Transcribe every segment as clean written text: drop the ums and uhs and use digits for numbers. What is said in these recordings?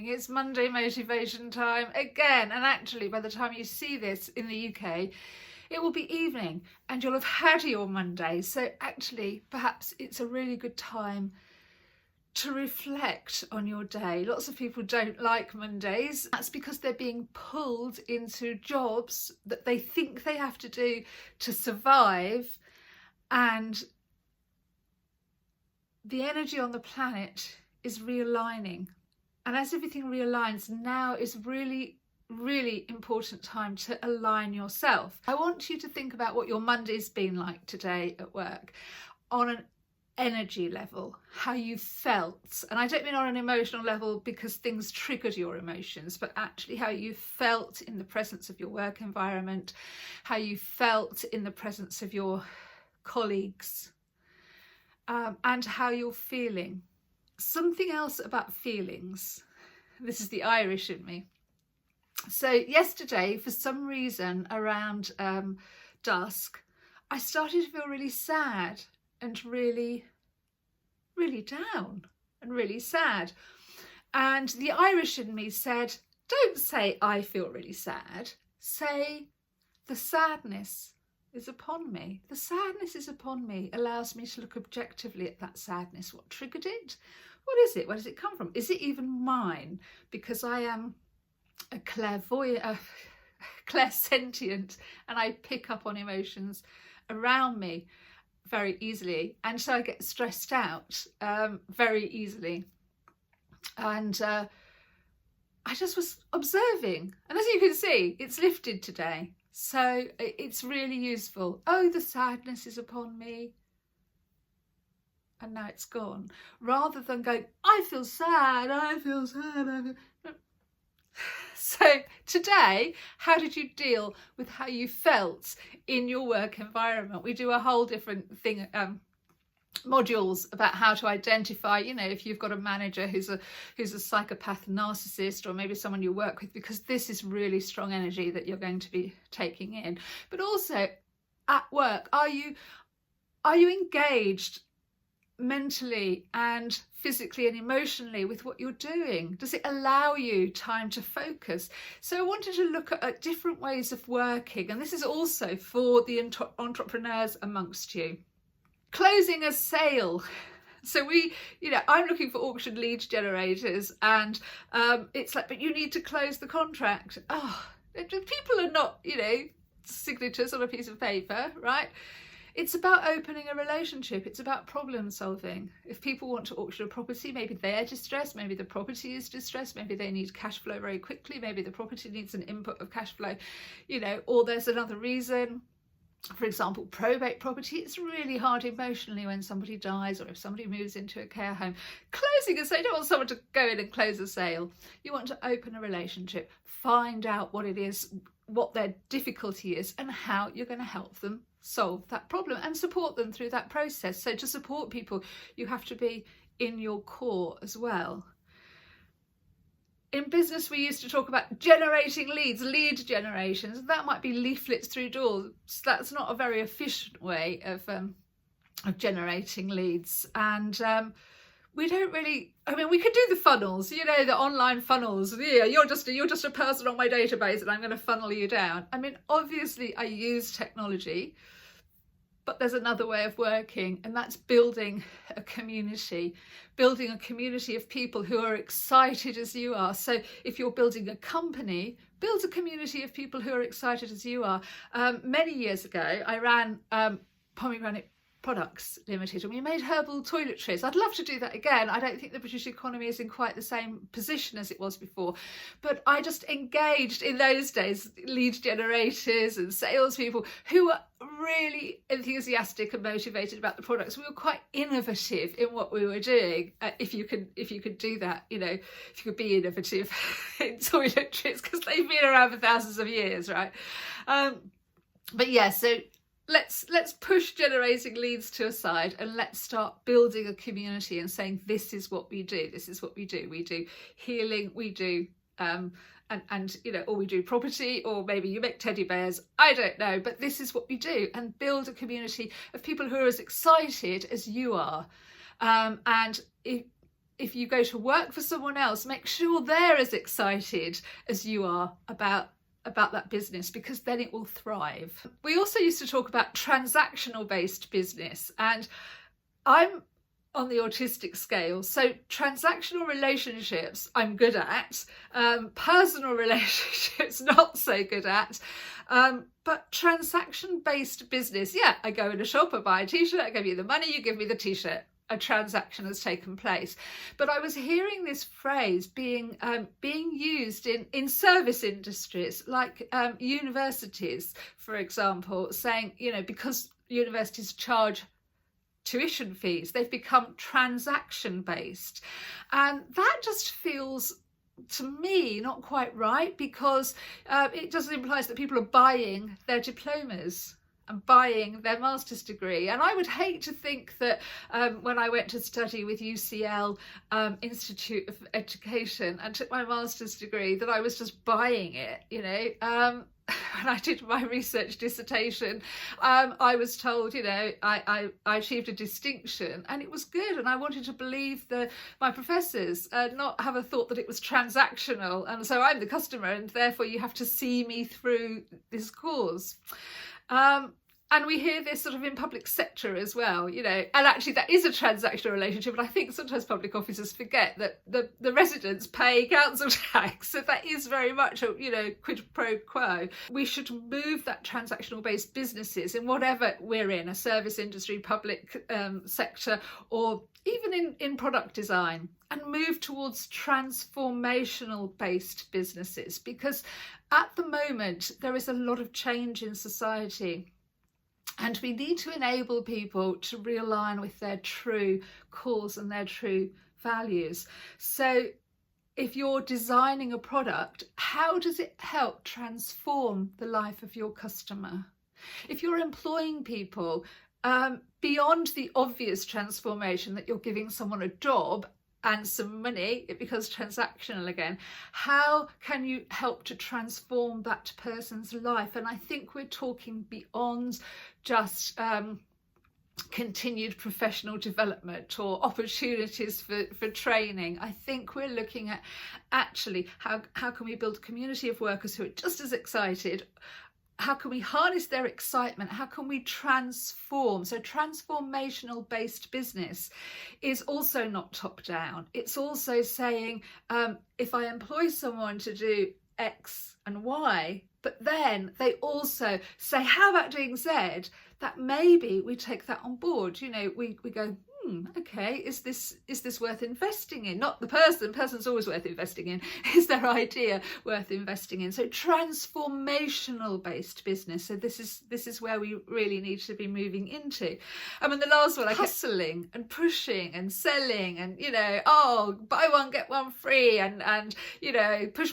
It's Monday motivation time again, and actually by the time you see this in the UK it will be evening and you'll have had your Monday, so actually perhaps it's a really good time to reflect on your day. Lots of people don't like Mondays. That's because they're being pulled into jobs that they think they have to do to survive, and the energy on the planet is realigning. And as everything realigns, now is really important time to align yourself. I want you to think about what your Monday's been like today at work on an energy level, how you felt. And I don't mean on an emotional level because things triggered your emotions, but actually how you felt in the presence of your work environment, how you felt in the presence of your colleagues, and how you're feeling. Something else about feelings. This is the Irish in me. So yesterday, for some reason around dusk, I started to feel really sad and really down and really sad. And the Irish in me said, don't say I feel really sad, say the sadness is upon me. The sadness is upon me allows me to look objectively at that sadness. What triggered it? What is it? Where does it come from? Is it even mine? Because I am a clairsentient, and I pick up on emotions around me very easily, and so I get stressed out very easily. And I just was observing, and as you can see, it's lifted today, so it's really useful. Oh, the sadness is upon me, and now it's gone, rather than going, I feel sad, I feel sad, I feel... So today, how did you deal with how you felt in your work environment? We do a whole different thing, modules about how to identify, you know, if you've got a manager who's a psychopath narcissist, or maybe someone you work with, because this is really strong energy that you're going to be taking in. But also at work, are you engaged mentally and physically and emotionally with what you're doing? Does it allow you time to focus? So I wanted to look at different ways of working, and this is also for the entrepreneurs amongst you. Closing a sale. So I'm looking for auction lead generators, and it's like, but you need to close the contract. Oh, people are not, signatures on a piece of paper, right? It's about opening a relationship. It's about problem solving. If people want to auction a property, maybe they're distressed, maybe the property is distressed, maybe they need cash flow very quickly, maybe the property needs an input of cash flow, or there's another reason. For example, probate property, it's really hard emotionally when somebody dies, or if somebody moves into a care home. Closing a sale, you don't want someone to go in and close a sale. You want to open a relationship, find out what it is, what their difficulty is, and how you're going to help them solve that problem and support them through that process. So to support people, you have to be in your core as well. In business, we used to talk about generating leads, lead generations. That might be leaflets through doors. That's not a very efficient way of generating leads. And we don't really, we could do the funnels, the online funnels. Yeah, you're just a person on my database and I'm going to funnel you down. Obviously I use technology, but there's another way of working, and that's building a community of people who are excited as you are. So if you're building a company, build a community of people who are excited as you are. Many years ago, I ran Pomegranate Products Limited, and we made herbal toiletries. I'd love to do that again. I don't think the British economy is in quite the same position as it was before, but I just engaged in those days lead generators and salespeople who were really enthusiastic and motivated about the products. We were quite innovative in what we were doing. If you could do that, if you could be innovative in toiletries, because they've been around for thousands of years, right? But yeah, so let's push generating leads to a side, and let's start building a community and saying, this is what we do. This is what we do. We do healing. We do or we do property, or maybe you make teddy bears. I don't know, but this is what we do, and build a community of people who are as excited as you are. And if you go to work for someone else, make sure they're as excited as you are about that business, because then it will thrive. We also used to talk about transactional based business, and I'm on the autistic scale, so transactional relationships I'm good at, personal relationships not so good at, but transaction based business, yeah, I go in a shop, I buy a t-shirt, I give you the money, you give me the t-shirt, a transaction has taken place. But I was hearing this phrase being used in service industries, like universities, for example, saying, you know, because universities charge tuition fees, they've become transaction based, and that just feels to me not quite right, because it just implies that people are buying their diplomas and buying their master's degree. And I would hate to think that when I went to study with UCL Institute of Education and took my master's degree, that I was just buying it, you know. When I did my research dissertation, I was told, you know, I achieved a distinction, and it was good, and I wanted to believe my professors, not have a thought that it was transactional, and so I'm the customer and therefore you have to see me through this course. And we hear this sort of in public sector as well, you know, and actually that is a transactional relationship. And I think sometimes public officers forget that the residents pay council tax. So that is very much a, you know, quid pro quo. We should move that transactional based businesses in whatever we're in, a service industry, public sector, or even in product design, and move towards transformational based businesses, because at the moment there is a lot of change in society. And we need to enable people to realign with their true cause and their true values. So if you're designing a product, how does it help transform the life of your customer? If you're employing people, beyond the obvious transformation that you're giving someone a job and some money, it becomes transactional again. How can you help to transform that person's life? And I think we're talking beyond just continued professional development or opportunities for training. I think we're looking at actually how can we build a community of workers who are just as excited. How can we harness their excitement? How can we transform? So transformational based business is also not top down. It's also saying, if I employ someone to do X and Y, but then they also say, how about doing Z? That maybe we take that on board. You know, we go, okay, is this worth investing in? Not the person's always worth investing in. Is their idea worth investing in? So transformational based business. So this is where we really need to be moving into. I mean, the last one, like hustling and pushing and selling and, you know, oh, buy one get one free, and you know, push,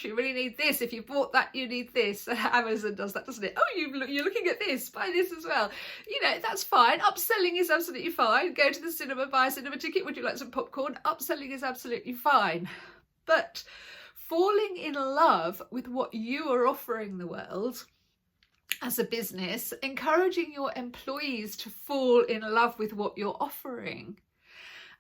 you really need this. If you bought that, you need this. Amazon does that, doesn't it? Oh, you're looking at this, buy this as well. You know, that's fine. Upselling is absolutely fine. Go to the cinema, buy a cinema ticket, would you like some popcorn? Upselling is absolutely fine. But falling in love with what you are offering the world as a business, encouraging your employees to fall in love with what you're offering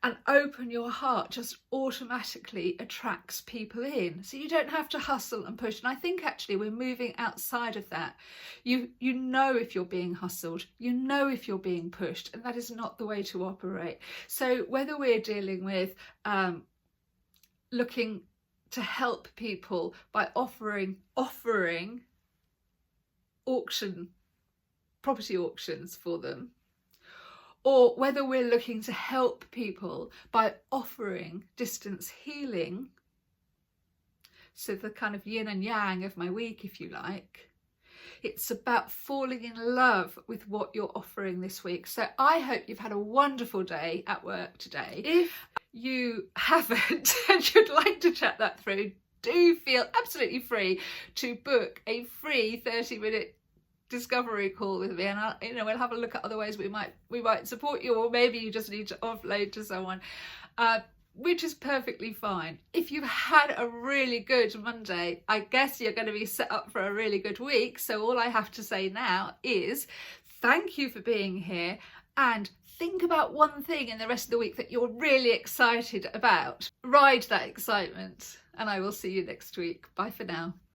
and open your heart, just automatically attracts people in. So you don't have to hustle and push. And I think actually we're moving outside of that. You know if you're being hustled, you know if you're being pushed, and that is not the way to operate. So whether we're dealing with looking to help people by offering property auctions for them, or whether we're looking to help people by offering distance healing, so the kind of yin and yang of my week, if you like, it's about falling in love with what you're offering this week. So I hope you've had a wonderful day at work today. If you haven't and you'd like to chat that through, do feel absolutely free to book a free 30-minute discovery call with me, and we'll have a look at other ways we might support you, or maybe you just need to offload to someone, which is perfectly fine. If you've had a really good Monday, I guess you're going to be set up for a really good week. So all I have to say now is thank you for being here, and think about one thing in the rest of the week that you're really excited about. Ride that excitement, and I will see you next week. Bye for now.